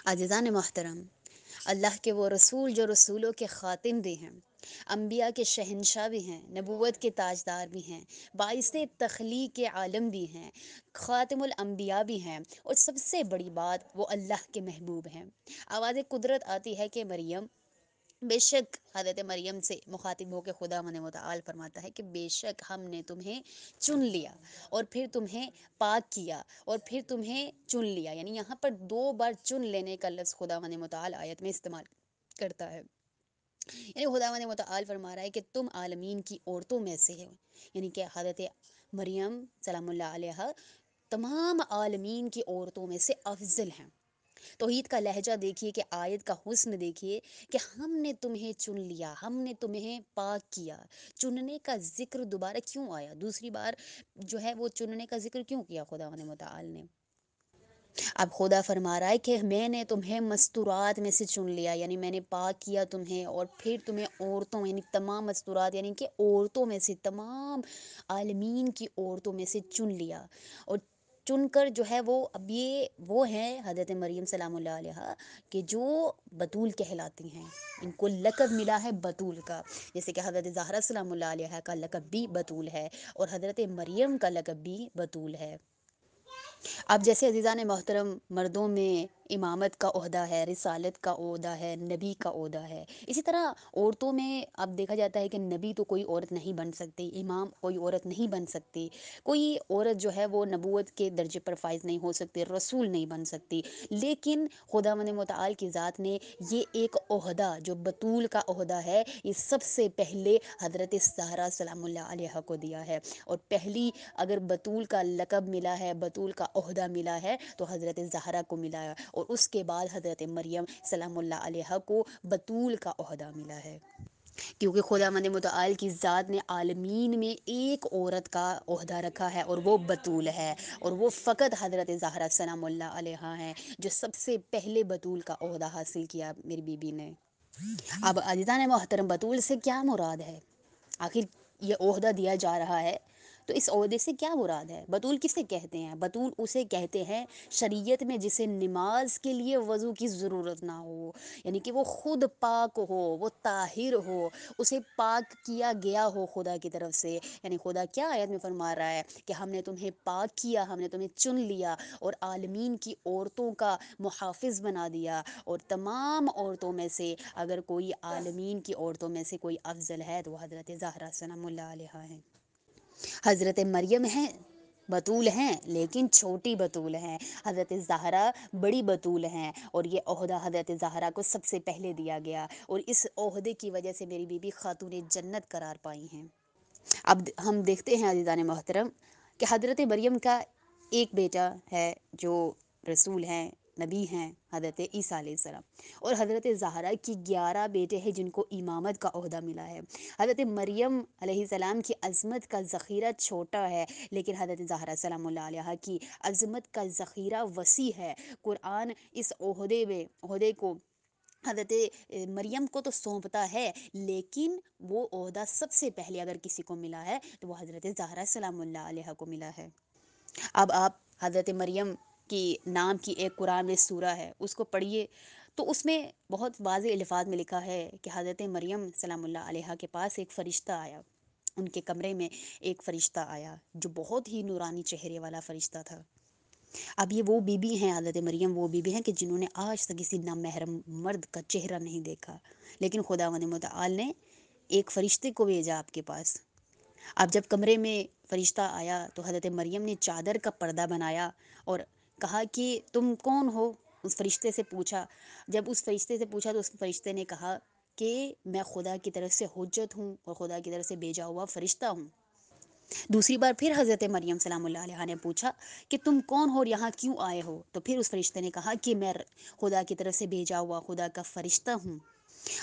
عزیزان محترم، اللہ کے وہ رسول جو رسولوں کے خاتم بھی ہیں، انبیاء کے شہنشاہ بھی ہیں، نبوت کے تاجدار بھی ہیں، باعث تخلیق عالم بھی ہیں، خاتم الانبیاء بھی ہیں، اور سب سے بڑی بات وہ اللہ کے محبوب ہیں۔ آواز قدرت آتی ہے کہ مریم، بے شک حضرت مریم سے مخاطب ہو کے خدا من متعال فرماتا ہے کہ بے شک ہم نے تمہیں چن لیا اور پھر تمہیں پاک کیا اور پھر تمہیں چن لیا، یعنی یہاں پر 2 بار چن لینے کا لفظ خدا من متعال آیت میں استعمال کرتا ہے۔ یعنی خدا من متعال فرما رہا ہے کہ تم عالمین کی عورتوں میں سے ہو، یعنی کہ حضرت مریم سلام اللہ علیہا تمام عالمین کی عورتوں میں سے افضل ہیں۔ توحید کا لہجہ دیکھیے کہ آیت کا حسن دیکھیے کہ ہم نے تمہیں چن لیا، ہم نے تمہیں پاک کیا۔ چننے کا ذکر دوبارہ کیوں آیا؟ دوسری بار جو ہے وہ چننے کا ذکر کیوں کیا خدا متعال نے؟ اب خدا فرما رہا ہے کہ میں نے تمہیں مستورات میں سے چن لیا، یعنی میں نے پاک کیا تمہیں، اور پھر تمہیں عورتوں، یعنی تمام مستورات یعنی کہ عورتوں میں سے، تمام عالمین کی عورتوں میں سے چن لیا۔ اور چن کر جو ہے اب یہ وہ ہیں حضرت مریم سلام اللہ علیہا کہ جو بطول کہلاتی ہیں، ان کو لقب ملا ہے بطول کا، جیسے کہ حضرت زہرا سلام اللہ علیہا کا لقب بھی بطول ہے اور حضرت مریم کا لقب بھی بطول ہے۔ اب جیسے عزیزان محترم، مردوں میں امامت کا عہدہ ہے، رسالت کا عہدہ ہے، نبی کا عہدہ ہے، اسی طرح عورتوں میں اب دیکھا جاتا ہے کہ نبی تو کوئی عورت نہیں بن سکتی، امام کوئی عورت نہیں بن سکتی، کوئی عورت جو ہے وہ نبوت کے درجے پر فائز نہیں ہو سکتی، رسول نہیں بن سکتی، لیکن خدا من متعال کی ذات نے یہ ایک عہدہ جو بطول کا عہدہ ہے، یہ سب سے پہلے حضرت زہرا سلام اللہ علیہا کو دیا ہے۔ اور پہلی اگر بطول کا لقب ملا ہے، بطول کا عہدہ ملا ہے تو حضرت زہرا کو ملا ہے، اور اس کے بعد حضرت مریم سلام اللہ علیہا کو بطول کا عہدہ ملا ہے، کیونکہ خدا من متعال کی ذات نے عالمین میں ایک عورت کا عہدہ رکھا ہے اور وہ بطول ہے، اور وہ فقط حضرت زہرا سلام اللہ علیہا ہیں جو سب سے پہلے بطول کا عہدہ حاصل کیا میری بی بی نے۔ اب عزیزان محترم، بطول سے کیا مراد ہے؟ آخر یہ عہدہ دیا جا رہا ہے تو اس عہدے سے کیا مراد ہے؟ بطول کسے کہتے ہیں؟ بطول اسے کہتے ہیں شریعت میں جسے نماز کے لیے وضو کی ضرورت نہ ہو، یعنی کہ وہ خود پاک ہو، وہ طاہر ہو، اسے پاک کیا گیا ہو خدا کی طرف سے۔ یعنی خدا کیا آیت میں فرما رہا ہے کہ ہم نے تمہیں پاک کیا، ہم نے تمہیں چن لیا اور عالمین کی عورتوں کا محافظ بنا دیا، اور تمام عورتوں میں سے اگر کوئی عالمین کی عورتوں میں سے کوئی افضل ہے تو وہ حضرت زہرا سلام اللہ علیہا ہیں۔ حضرت مریم ہیں، بطول ہیں لیکن چھوٹی بطول ہیں، حضرت زہرا بڑی بطول ہیں، اور یہ عہدہ حضرت زہرا کو سب سے پہلے دیا گیا، اور اس عہدے کی وجہ سے میری بی بی خاتون جنت قرار پائی ہیں۔ اب ہم دیکھتے ہیں عزیزان محترم کہ حضرت مریم کا ایک بیٹا ہے جو رسول ہیں، نبی ہیں، حضرت عیسیٰ علیہ السلام، اور حضرت زہرا کی 11 بیٹے ہیں جن کو امامت کا عہدہ ملا ہے۔ حضرت مریم علیہ السلام کی عظمت کا ذخیرہ چھوٹا ہے، لیکن حضرت زہرا سلام اللہ علیہا کی عظمت کا ذخیرہ وسیع ہے۔ قرآن اس عہدے کو حضرت مریم کو تو سونپتا ہے، لیکن وہ عہدہ سب سے پہلے اگر کسی کو ملا ہے تو وہ حضرت زہرا سلام اللہ علیہا کو ملا ہے۔ اب آپ حضرت مریم کی نام کی ایک قرآن میں سورہ ہے، اس کو پڑھیے تو اس میں بہت واضح الفاظ میں لکھا ہے کہ حضرت مریم سلام اللہ علیہا کے پاس ایک فرشتہ آیا، ان کے کمرے میں ایک فرشتہ آیا جو بہت ہی نورانی چہرے والا فرشتہ تھا۔ اب یہ وہ بی بی ہیں، حضرت مریم وہ بی بی ہیں کہ جنہوں نے آج تک کسی نامحرم مرد کا چہرہ نہیں دیکھا، لیکن خداوند متعال نے ایک فرشتے کو بھیجا آپ کے پاس۔ اب جب کمرے میں فرشتہ آیا تو حضرت مریم نے چادر کا پردہ بنایا اور کہا کہ تم کون ہو؟ اس فرشتے سے پوچھا۔ جب اس فرشتے سے پوچھا تو اس فرشتے نے کہا کہ میں خدا کی طرف سے حجت ہوں اور خدا کی طرف سے بھیجا ہوا فرشتہ ہوں۔ دوسری بار پھر حضرت مریم سلام اللہ علیہا نے پوچھا کہ تم کون ہو اور یہاں کیوں آئے ہو؟ تو پھر اس فرشتے نے کہا کہ میں خدا کی طرف سے بھیجا ہوا خدا کا فرشتہ ہوں۔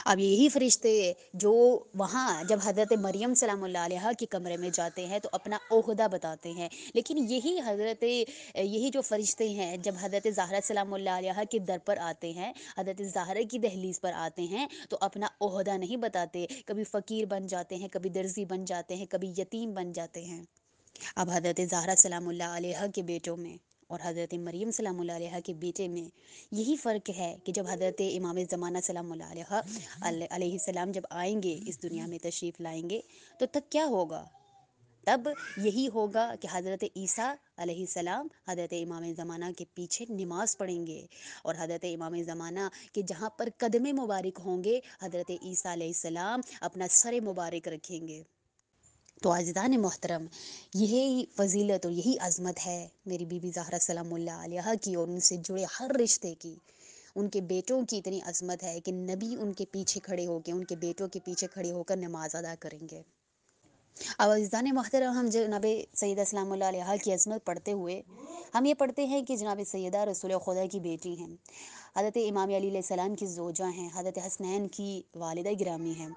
اب یہی فرشتے جو وہاں جب حضرت مریم سلام اللہ علیہا کے کمرے میں جاتے ہیں تو اپنا عہدہ بتاتے ہیں، لیکن یہی جو فرشتے ہیں جب حضرت زہرا سلام اللہ علیہا کے در پر آتے ہیں، حضرت زہرا کی دہلیز پر آتے ہیں تو اپنا عہدہ نہیں بتاتے، کبھی فقیر بن جاتے ہیں، کبھی درزی بن جاتے ہیں، کبھی یتیم بن جاتے ہیں۔ اب حضرت زہرا سلام اللہ علیہا کے بیٹوں میں اور حضرت مریم سلام اللہ علیہ کے بیٹے میں یہی فرق ہے کہ جب حضرت امام زمانہ سلام اللہ علیہ السلام جب آئیں گے اس دنیا میں تشریف لائیں گے تو تب کیا ہوگا؟ تب یہی ہوگا کہ حضرت عیسیٰ علیہ السلام حضرت امام زمانہ کے پیچھے نماز پڑھیں گے، اور حضرت امام زمانہ کہ جہاں پر قدم مبارک ہوں گے حضرت عیسیٰ علیہ السلام اپنا سر مبارک رکھیں گے۔ تو عزیزان محترم، یہی فضیلت اور یہی عظمت ہے میری بی بی زہرا سلام اللہ علیہا کی اور ان سے جڑے ہر رشتے کی۔ ان کے بیٹوں کی اتنی عظمت ہے کہ نبی ان کے پیچھے کھڑے ہو کے، ان کے بیٹوں کے پیچھے کھڑے ہو کر نماز ادا کریں گے۔ اب عزیزان محترم، ہم جناب سیدہ سلام اللہ علیہا کی عظمت پڑھتے ہوئے ہم یہ پڑھتے ہیں کہ جناب سیدہ رسول خدا کی بیٹی ہیں، حضرت امام علی علیہ السلام کی زوجہ ہیں، حضرت حسنین کی والدہ گرامی ہیں۔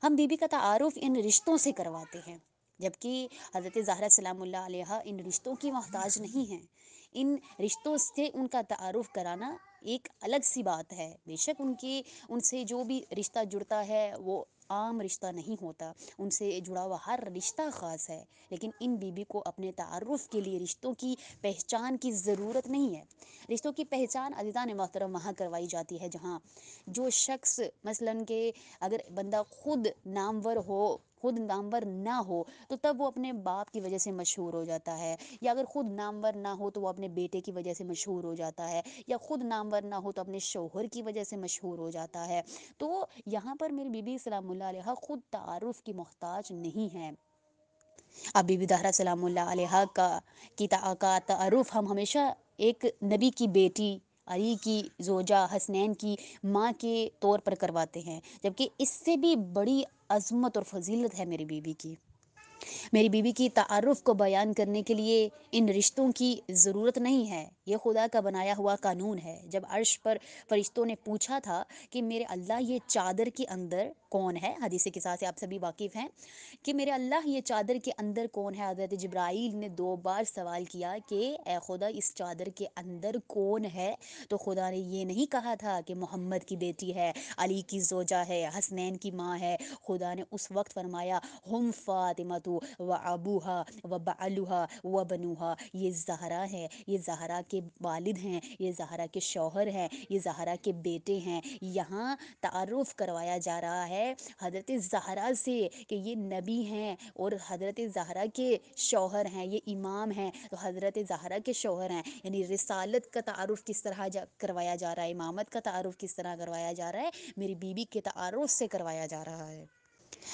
ہم بی بی کا تعارف ان رشتوں سے کرواتے ہیں، جبکہ حضرت زہرا سلام اللہ علیہا ان رشتوں کی محتاج نہیں ہیں۔ ان رشتوں سے ان کا تعارف کرانا ایک الگ سی بات ہے۔ بے شک ان سے جو بھی رشتہ جڑتا ہے وہ عام رشتہ نہیں ہوتا، ان سے جڑا ہوا ہر رشتہ خاص ہے، لیکن ان بی بی کو اپنے تعارف کے لیے رشتوں کی پہچان کی ضرورت نہیں ہے۔ رشتوں کی پہچان عزیزان محترم وہاں کروائی جاتی ہے جہاں جو شخص مثلاً کہ اگر بندہ خود نامور ہو، خود نامور نہ ہو تو تب وہ اپنے باپ کی وجہ سے مشہور ہو جاتا ہے، یا اگر خود نامور نہ ہو تو وہ اپنے بیٹے کی وجہ سے مشہور ہو جاتا ہے، یا خود نامور نہ ہو تو اپنے شوہر کی وجہ سے مشہور ہو جاتا ہے۔ تو یہاں پر میری بی بی سلام اللہ علیہا خود تعارف کی محتاج نہیں ہے۔ اب بی بی زہرا سلام اللہ علیہا کا تعارف ہم ہمیشہ ایک نبی کی بیٹی، علی کی زوجہ، حسنین کی ماں کے طور پر کرواتے ہیں، جبکہ اس سے بھی بڑی عظمت اور فضیلت ہے میری بیوی کی۔ میری بیوی کی تعارف کو بیان کرنے کے لیے ان رشتوں کی ضرورت نہیں ہے، یہ خدا کا بنایا ہوا قانون ہے۔ جب عرش پر فرشتوں نے پوچھا تھا کہ میرے اللہ یہ چادر کے اندر کون ہے، حدیث قصہ سے آپ سبھی واقف ہیں کہ میرے اللہ یہ چادر کے اندر کون ہے، حضرت جبرائیل نے 2 بار سوال کیا کہ اے خدا اس چادر کے اندر کون ہے، تو خدا نے یہ نہیں کہا تھا کہ محمد کی بیٹی ہے، علی کی زوجہ ہے، حسنین کی ماں ہے۔ خدا نے اس وقت فرمایا ہم فاطمۃ و ابوہا و بعلھا و بنوہا، یہ زہرا ہے، یہ زہرا کے والد ہیں، یہ زہرا کے شوہر ہیں، یہ زہرا کے بیٹے ہیں۔ یہاں تعارف کروایا جا رہا ہے حضرت زہرا سے کہ یہ نبی ہیں اور حضرت زہرا کے شوہر ہیں، یہ امام ہیں تو حضرت زہرا کے شوہر ہیں، یعنی رسالت کا تعارف کس طرح کروایا جا رہا ہے، امامت کا تعارف کس طرح کروایا جا رہا ہے، میری بیوی کے تعارف سے کروایا جا رہا ہے۔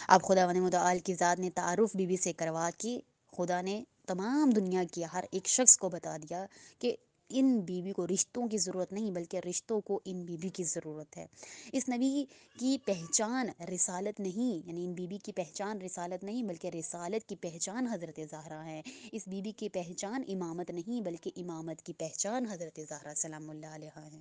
اب خداوند متعال کی ذات نے تعارف بیوی سے کروا کے خدا نے تمام دنیا کے ہر ایک شخص کو بتا دیا کہ ان بیوی کو رشتوں کی ضرورت نہیں بلکہ رشتوں کو ان بیوی کی ضرورت ہے۔ اس نبی کی پہچان رسالت نہیں، یعنی ان بیوی کی پہچان رسالت نہیں بلکہ رسالت کی پہچان حضرت زہرا ہے۔ اس بیوی کی پہچان امامت نہیں بلکہ امامت کی پہچان حضرت زہرا سلام اللہ علیہا ہے۔